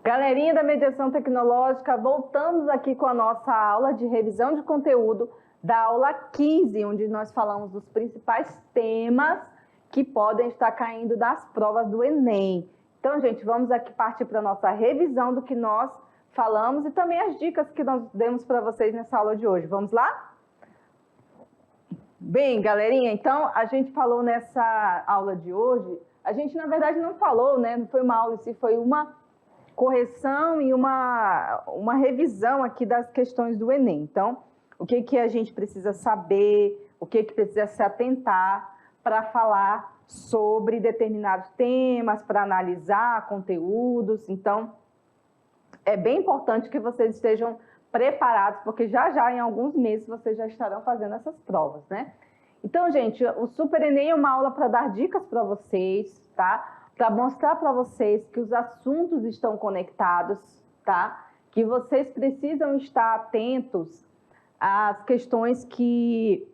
Galerinha da Mediação Tecnológica, voltamos aqui com a nossa aula de revisão de conteúdo da aula 15, onde nós falamos dos principais temas que podem estar caindo das provas do Enem. Então, gente, vamos aqui partir para a nossa revisão do que nós falamos e também as dicas que nós demos para vocês nessa aula de hoje. Vamos lá? Bem, galerinha, então a gente falou nessa aula de hoje, a gente na verdade não falou, né? Não foi uma aula em si, foi uma correção e uma revisão aqui das questões do Enem. Então, o que a gente precisa saber, o que precisa se atentar para falar sobre determinados temas, para analisar conteúdos. Então, é bem importante que vocês estejam preparados, porque já em alguns meses vocês já estarão fazendo essas provas, né? Então, gente, o Super Enem é uma aula para dar dicas para vocês, tá? Para mostrar para vocês que os assuntos estão conectados, tá? Que vocês precisam estar atentos às questões que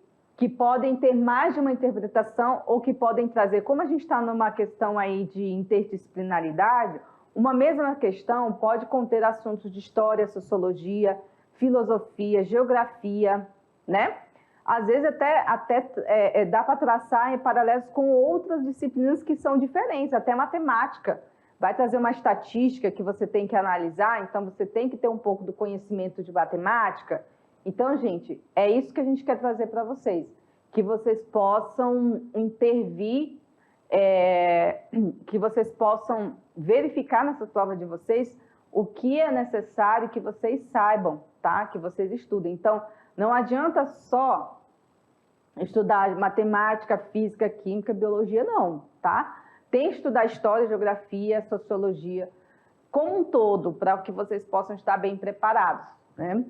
podem ter mais de uma interpretação ou que podem trazer, como a gente está numa questão aí de interdisciplinaridade, uma mesma questão pode conter assuntos de história, sociologia, filosofia, geografia, né? Às vezes até dá para traçar em paralelos com outras disciplinas que são diferentes, até matemática. Vai trazer uma estatística que você tem que analisar, então você tem que ter um pouco do conhecimento de matemática. Então, gente, é isso que a gente quer trazer para vocês, que vocês possam intervir, que vocês possam verificar nessa prova de vocês o que é necessário que vocês saibam, tá? Que vocês estudem. Então, não adianta só estudar matemática, física, química, biologia, não, tá? Tem que estudar história, geografia, sociologia, como um todo, para que vocês possam estar bem preparados, né?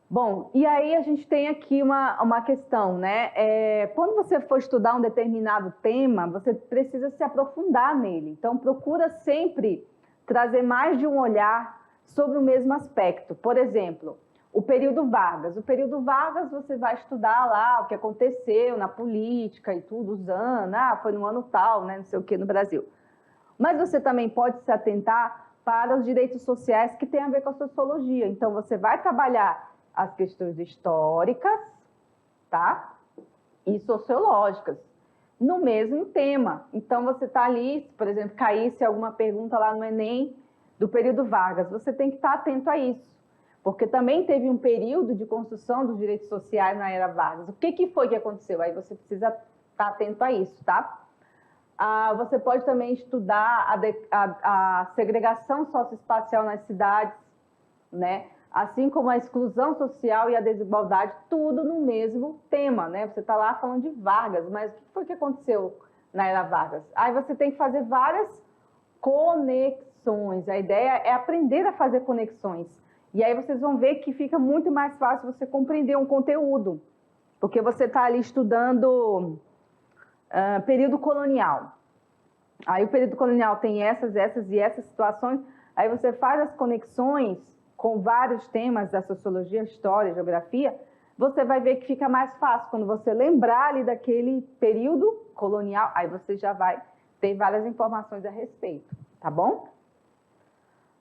Bom, e aí a gente tem aqui uma questão, né? Quando você for estudar um determinado tema, você precisa se aprofundar nele. Então, procura sempre trazer mais de um olhar sobre o mesmo aspecto. Por exemplo, o período Vargas. O período Vargas você vai estudar lá o que aconteceu na política e tudo, os anos, foi no ano tal, né, não sei o que, no Brasil. Mas você também pode se atentar para os direitos sociais que têm a ver com a sociologia. Então, você vai trabalhar as questões históricas, tá? E sociológicas, no mesmo tema. Então, você está ali, por exemplo, caísse alguma pergunta lá no Enem do período Vargas, você tem que estar atento a isso. Porque também teve um período de construção dos direitos sociais na era Vargas. O que foi que aconteceu? Aí você precisa estar atento a isso, tá? Você pode também estudar a segregação socioespacial nas cidades, né? Assim como a exclusão social e a desigualdade, tudo no mesmo tema, né? Você está lá falando de Vargas, mas o que foi que aconteceu na era Vargas? Aí você tem que fazer várias conexões. A ideia é aprender a fazer conexões. E aí vocês vão ver que fica muito mais fácil você compreender um conteúdo, porque você está ali estudando período colonial. Aí o período colonial tem essas e essas situações, aí você faz as conexões com vários temas da sociologia, história, geografia, você vai ver que fica mais fácil quando você lembrar ali daquele período colonial, aí você já vai ter várias informações a respeito, tá bom?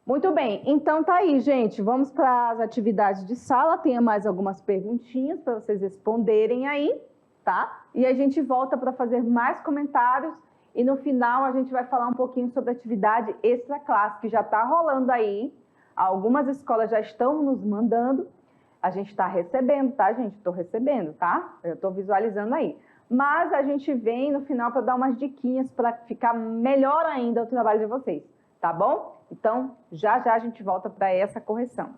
Muito bem, então tá aí, gente. Vamos para as atividades de sala. Tem mais algumas perguntinhas para vocês responderem aí, tá? E a gente volta para fazer mais comentários e no final a gente vai falar um pouquinho sobre a atividade extra classe, que já está rolando aí. Algumas escolas já estão nos mandando. A gente está recebendo, tá, gente? Estou recebendo, tá? Eu estou visualizando aí. Mas a gente vem no final para dar umas diquinhas para ficar melhor ainda o trabalho de vocês, tá bom? Então, já a gente volta para essa correção.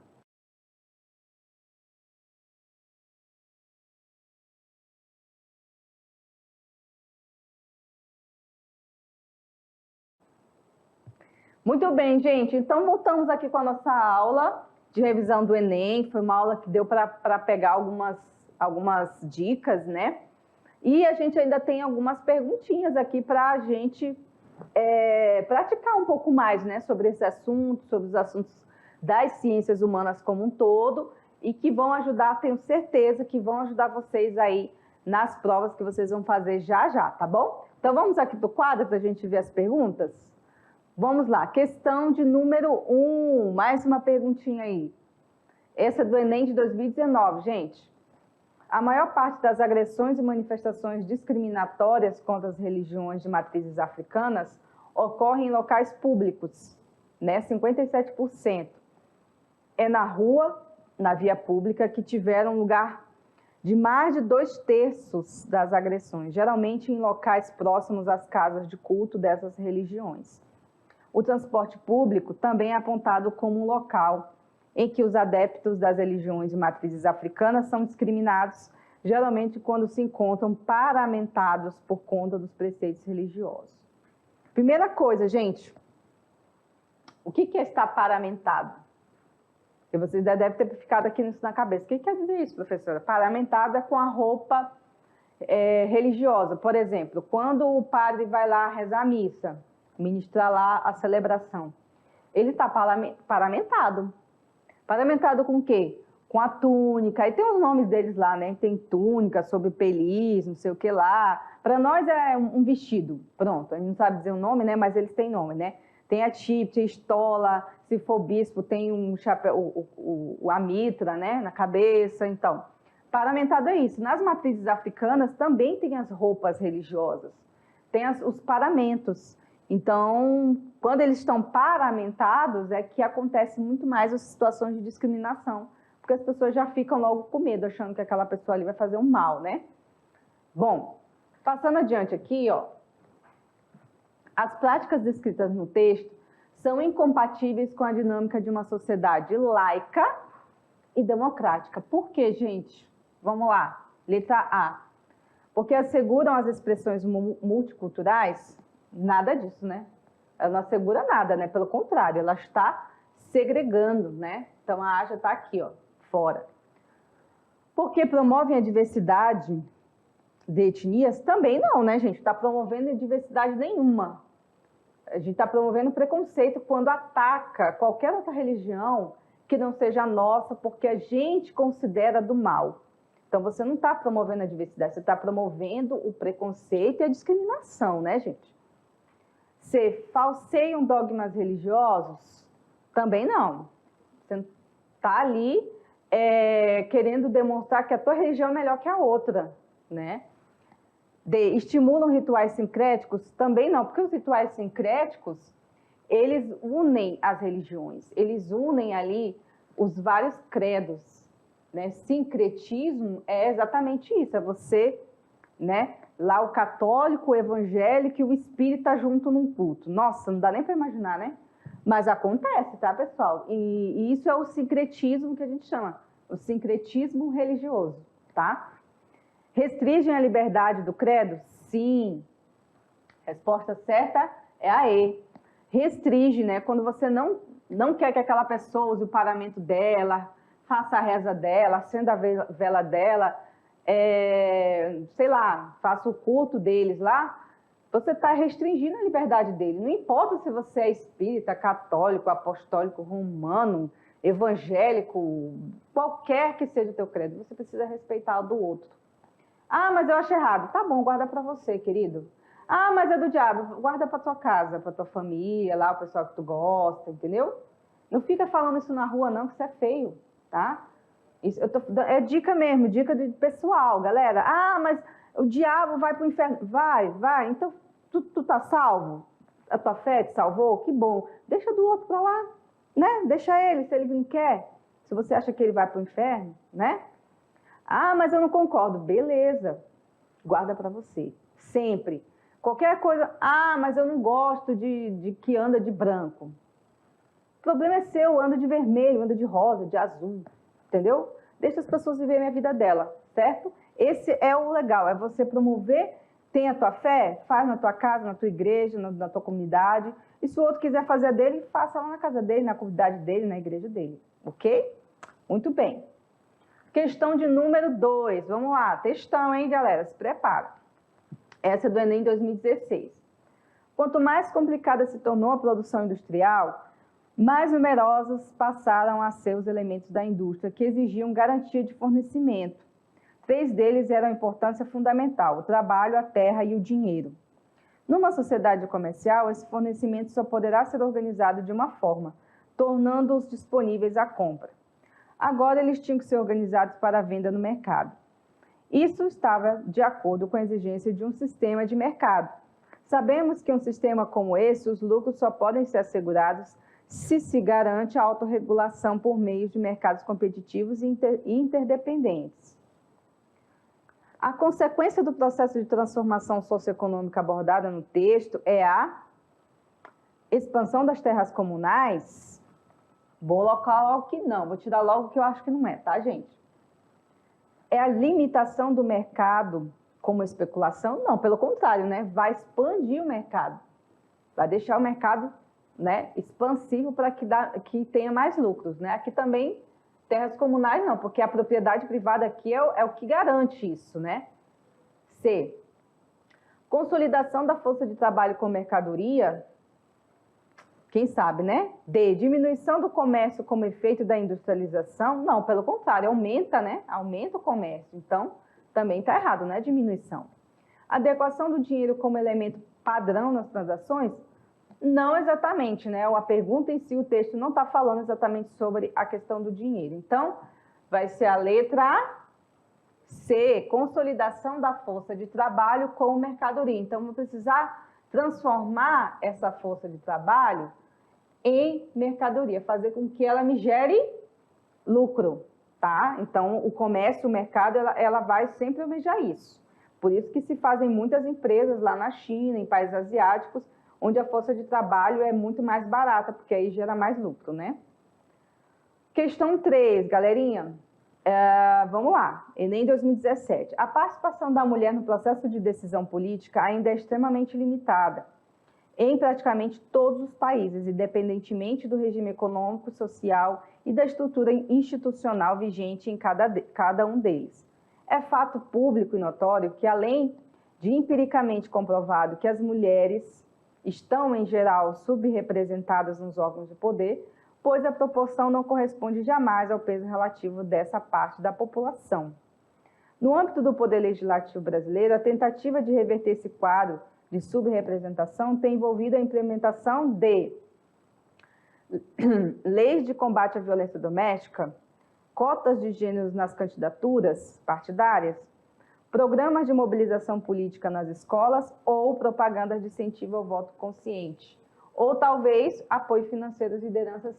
Muito bem, gente. Então, voltamos aqui com a nossa aula de revisão do Enem. Foi uma aula que deu para pegar algumas dicas, né? E a gente ainda tem algumas perguntinhas aqui para a gente praticar um pouco mais, né, sobre esse assunto, sobre os assuntos das ciências humanas como um todo, e que vão ajudar, tenho certeza que vão ajudar vocês aí nas provas que vocês vão fazer já já, tá bom? Então vamos aqui para o quadro para a gente ver as perguntas? Vamos lá, questão de número 1, mais uma perguntinha aí. Essa é do Enem de 2019, gente. A maior parte das agressões e manifestações discriminatórias contra as religiões de matrizes africanas ocorrem em locais públicos, né? 57%. É na rua, na via pública, que tiveram lugar de mais de 2/3 das agressões, geralmente em locais próximos às casas de culto dessas religiões. O transporte público também é apontado como um local em que os adeptos das religiões de matrizes africanas são discriminados, geralmente quando se encontram paramentados por conta dos preceitos religiosos. Primeira coisa, gente, o que é estar paramentado? E vocês devem ter ficado aqui nisso na cabeça. O que quer dizer isso, professora? Paramentado é com a roupa religiosa. Por exemplo, quando o padre vai lá rezar a missa, ministrar lá a celebração, ele está paramentado. Paramentado com o quê? Com a túnica. Aí tem os nomes deles lá, né? Tem túnica, sobrepeliz, não sei o que lá. Para nós é um vestido. Pronto, a gente não sabe dizer o nome, né? Mas eles têm nome, né? Tem a típica, estola, se for bispo, tem um chapéu, a mitra, né? Na cabeça. Então, paramentado é isso. Nas matrizes africanas também tem as roupas religiosas. Tem os paramentos. Então, quando eles estão paramentados, é que acontece muito mais as situações de discriminação, porque as pessoas já ficam logo com medo, achando que aquela pessoa ali vai fazer um mal, né? Bom, passando adiante aqui, ó, as práticas descritas no texto são incompatíveis com a dinâmica de uma sociedade laica e democrática. Por quê, gente? Vamos lá, letra A. Porque asseguram as expressões multiculturais. Nada disso, né? Ela não assegura nada, né? Pelo contrário, ela está segregando, né? Então, a A já está aqui, ó, fora. Porque promovem a diversidade de etnias? Também não, né, gente? Está promovendo diversidade nenhuma. A gente está promovendo preconceito quando ataca qualquer outra religião que não seja a nossa, porque a gente considera do mal. Então, você não está promovendo a diversidade, você está promovendo o preconceito e a discriminação, né, gente? C, falseiam dogmas religiosos? Também não. Você está ali querendo demonstrar que a tua religião é melhor que a outra, né? D, estimulam rituais sincréticos? Também não, porque os rituais sincréticos, eles unem as religiões, eles unem ali os vários credos, né? Sincretismo é exatamente isso, é você, né? Lá o católico, o evangélico e o espírita junto num culto. Nossa, não dá nem para imaginar, né? Mas acontece, tá, pessoal? E isso é o sincretismo que a gente chama, o sincretismo religioso, tá? Restringem a liberdade do credo? Sim. Resposta certa é a E. Restringe, né? Quando você não quer que aquela pessoa use o paramento dela, faça a reza dela, acenda a vela dela, sei lá, faça o culto deles lá, você está restringindo a liberdade dele. Não importa se você é espírita, católico, apostólico, romano, evangélico, qualquer que seja o teu credo, você precisa respeitar o do outro. Ah, mas eu acho errado. Tá bom, guarda para você, querido. Ah, mas é do diabo. Guarda para tua casa, para tua família, lá o pessoal que tu gosta, entendeu? Não fica falando isso na rua não, que isso é feio, tá? Isso, é dica mesmo, dica de pessoal, galera. Ah, mas o diabo vai para o inferno. Vai. Então, tu tá salvo? A tua fé te salvou? Que bom. Deixa do outro para lá, né? Deixa ele, se ele não quer. Se você acha que ele vai para o inferno, né? Ah, mas eu não concordo. Beleza. Guarda para você. Sempre. Qualquer coisa. Ah, mas eu não gosto de que anda de branco. O problema é seu. Anda de vermelho, anda de rosa, de azul. Entendeu? Deixa as pessoas viverem a vida dela, certo? Esse é o legal. É você promover. Tem a tua fé? Faz na tua casa, na tua igreja, na tua comunidade. E se o outro quiser fazer a dele, faça lá na casa dele, na comunidade dele, na igreja dele. Ok? Muito bem. Questão de número 2. Vamos lá. Textão, hein, galera? Se prepara. Essa é do Enem 2016. Quanto mais complicada se tornou a produção industrial, mais numerosos passaram a ser os elementos da indústria que exigiam garantia de fornecimento. 3 deles eram a importância fundamental: o trabalho, a terra e o dinheiro. Numa sociedade comercial, esse fornecimento só poderá ser organizado de uma forma, tornando-os disponíveis à compra. Agora, eles tinham que ser organizados para a venda no mercado. Isso estava de acordo com a exigência de um sistema de mercado. Sabemos que em um sistema como esse, os lucros só podem ser assegurados se se garante a autorregulação por meio de mercados competitivos e interdependentes. A consequência do processo de transformação socioeconômica abordada no texto é a expansão das terras comunais. Vou colocar logo que não, vou tirar logo que eu acho que não é, tá, gente? É a limitação do mercado como especulação? Não, pelo contrário, né? Vai expandir o mercado. Vai deixar o mercado, né, expansivo para que tenha mais lucros, né? Aqui também, terras comunais não, porque a propriedade privada aqui é o que garante isso, né? C. Consolidação da força de trabalho com mercadoria. Quem sabe, né? D. Diminuição do comércio como efeito da industrialização. Não, pelo contrário, aumenta, né? Aumenta o comércio. Então, também está errado, né? Diminuição. Adequação do dinheiro como elemento padrão nas transações. Não exatamente, né? A pergunta em si, o texto não está falando exatamente sobre a questão do dinheiro. Então, vai ser a letra C, consolidação da força de trabalho com mercadoria. Então, vamos precisar transformar essa força de trabalho em mercadoria, fazer com que ela me gere lucro, tá? Então, o comércio, o mercado, ela vai sempre almejar isso. Por isso que se fazem muitas empresas lá na China, em países asiáticos, onde a força de trabalho é muito mais barata, porque aí gera mais lucro, né? Questão 3, galerinha. Vamos lá, Enem 2017. A participação da mulher no processo de decisão política ainda é extremamente limitada em praticamente todos os países, independentemente do regime econômico, social e da estrutura institucional vigente em cada um deles. É fato público e notório que, além de empiricamente comprovado que as mulheres estão, em geral, subrepresentadas nos órgãos de poder, pois a proporção não corresponde jamais ao peso relativo dessa parte da população. No âmbito do Poder Legislativo brasileiro, a tentativa de reverter esse quadro de subrepresentação tem envolvido a implementação de leis de combate à violência doméstica, cotas de gêneros nas candidaturas partidárias, programas de mobilização política nas escolas ou propagandas de incentivo ao voto consciente, ou talvez apoio financeiro às lideranças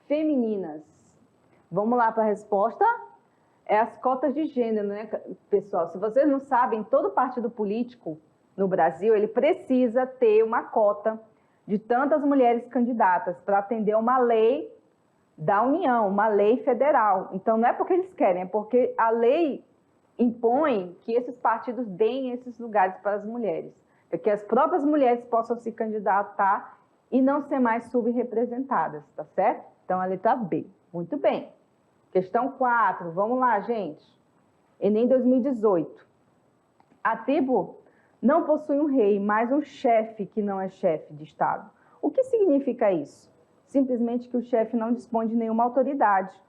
femininas. Vamos lá para a resposta? É as cotas de gênero, né, pessoal? Se vocês não sabem, todo partido político no Brasil, ele precisa ter uma cota de tantas mulheres candidatas para atender a uma lei da União, uma lei federal. Então, não é porque eles querem, é porque a lei impõe que esses partidos deem esses lugares para as mulheres, para que as próprias mulheres possam se candidatar e não ser mais subrepresentadas, tá certo? Então, a letra B. Muito bem. Questão 4, vamos lá, gente. Enem 2018. A tribo não possui um rei, mas um chefe que não é chefe de Estado. O que significa isso? Simplesmente que o chefe não dispõe de nenhuma autoridade,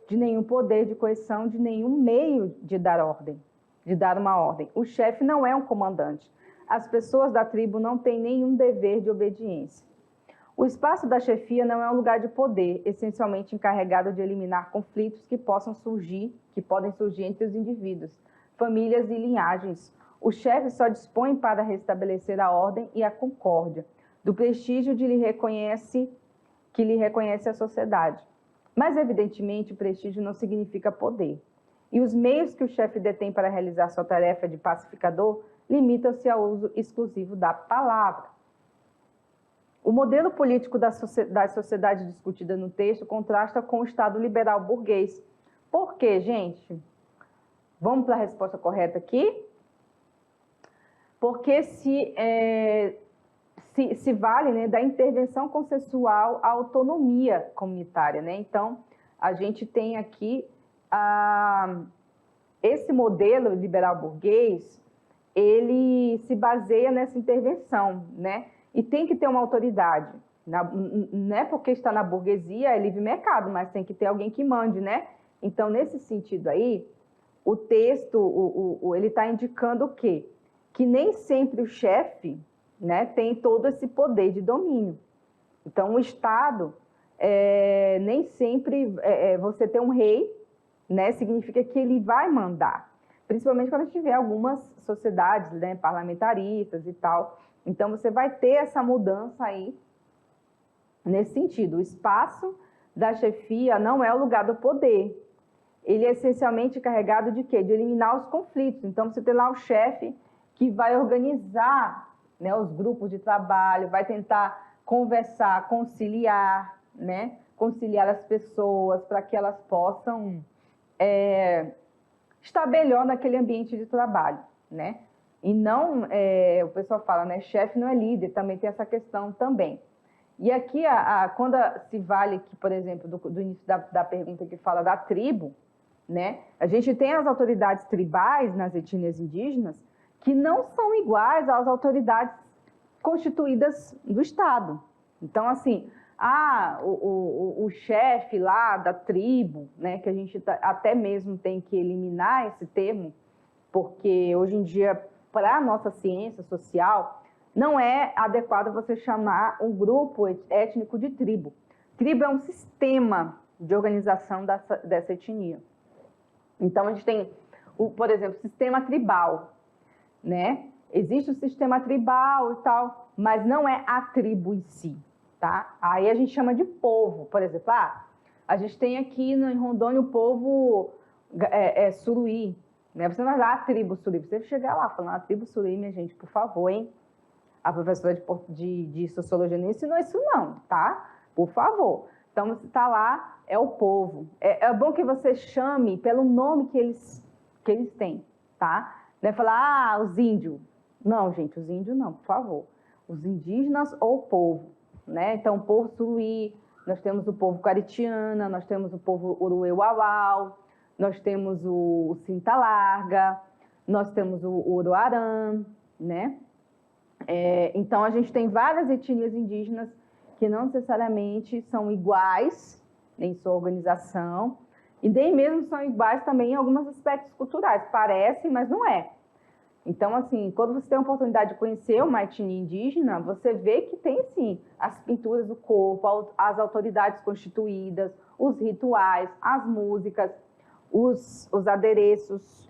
de nenhum poder de coerção, de nenhum meio de dar ordem, de dar uma ordem. O chefe não é um comandante. As pessoas da tribo não têm nenhum dever de obediência. O espaço da chefia não é um lugar de poder, essencialmente encarregado de eliminar conflitos que podem surgir entre os indivíduos, famílias e linhagens. O chefe só dispõe para restabelecer a ordem e a concórdia, do prestígio que lhe reconhece a sociedade. Mas, evidentemente, o prestígio não significa poder. E os meios que o chefe detém para realizar sua tarefa de pacificador limitam-se ao uso exclusivo da palavra. O modelo político da sociedade discutida no texto contrasta com o Estado liberal burguês. Por quê, gente? Vamos para a resposta correta aqui? Porque se vale, né, da intervenção consensual à autonomia comunitária, né? Então, a gente tem aqui esse modelo liberal burguês, ele se baseia nessa intervenção, né? e tem que ter uma autoridade. Não é porque está na burguesia, é livre mercado, mas tem que ter alguém que mande, né? Então, nesse sentido aí, o texto, ele está indicando o quê? Que nem sempre o chefe, né, tem todo esse poder de domínio. Então, o Estado, nem sempre você ter um rei, né, significa que ele vai mandar. Principalmente quando a gente vê algumas sociedades, né, parlamentaristas e tal. Então, você vai ter essa mudança aí, nesse sentido. O espaço da chefia não é o lugar do poder. Ele é essencialmente carregado de quê? De eliminar os conflitos. Então, você tem lá o chefe que vai organizar, né, os grupos de trabalho, vai tentar conversar, conciliar, né, conciliar as pessoas para que elas possam estar melhor naquele ambiente de trabalho, né? E não, o pessoal fala, né, chefe não é líder, também tem essa questão também. E aqui, quando se vale, aqui, por exemplo, do início da pergunta que fala da tribo, né, a gente tem as autoridades tribais nas etnias indígenas que não são iguais às autoridades constituídas do Estado. Então, assim, o chefe lá da tribo, né, que a gente até mesmo tem que eliminar esse termo, porque hoje em dia, para a nossa ciência social, não é adequado você chamar um grupo étnico de tribo. Tribo é um sistema de organização dessa etnia. Então, a gente tem, por exemplo, o sistema tribal, né? Existe o sistema tribal e tal, mas não é a tribo em si, tá? Aí a gente chama de povo, por exemplo, a gente tem aqui em Rondônia o povo Suruí, né? Você não vai lá, a tribo Suruí, você chegar lá falando, a tribo Suruí, minha gente, por favor, hein? A professora de Sociologia não ensinou isso não, tá? Por favor. Então, você está lá, é o povo. É bom que você chame pelo nome que eles têm, tá? Não é falar, os índios. Não, gente, os índios não, por favor. Os indígenas ou o povo, né? Então, o povo Suruí, nós temos o povo Caritiana, nós temos o povo Uruê-Uauau, nós temos o Cinta Larga, nós temos o Uruarã, né? Então, a gente tem várias etnias indígenas que não necessariamente são iguais em sua organização e nem mesmo são iguais também em alguns aspectos culturais. Parecem, mas não é. Então, assim, quando você tem a oportunidade de conhecer uma etnia indígena, você vê que tem, sim, as pinturas do corpo, as autoridades constituídas, os rituais, as músicas, os adereços,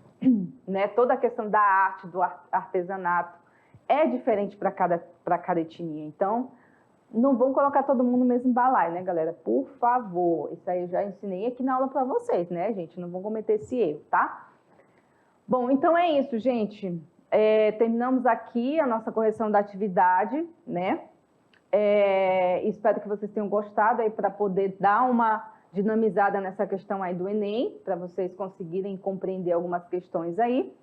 né? Toda a questão da arte, do artesanato, é diferente para cada etnia. Então, não vão colocar todo mundo no mesmo balaio, né, galera? Por favor. Isso aí eu já ensinei aqui na aula para vocês, né, gente? Não vão cometer esse erro, tá? Bom, então é isso, gente. Terminamos aqui a nossa correção da atividade, né? Espero que vocês tenham gostado aí para poder dar uma dinamizada nessa questão aí do Enem, para vocês conseguirem compreender algumas questões aí.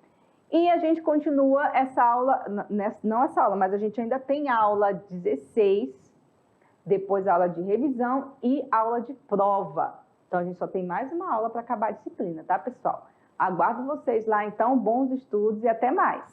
E a gente continua essa aula, não essa aula, mas a gente ainda tem aula 16, depois aula de revisão e aula de prova. Então, a gente só tem mais uma aula para acabar a disciplina, tá, pessoal? Aguardo vocês lá, então, bons estudos e até mais!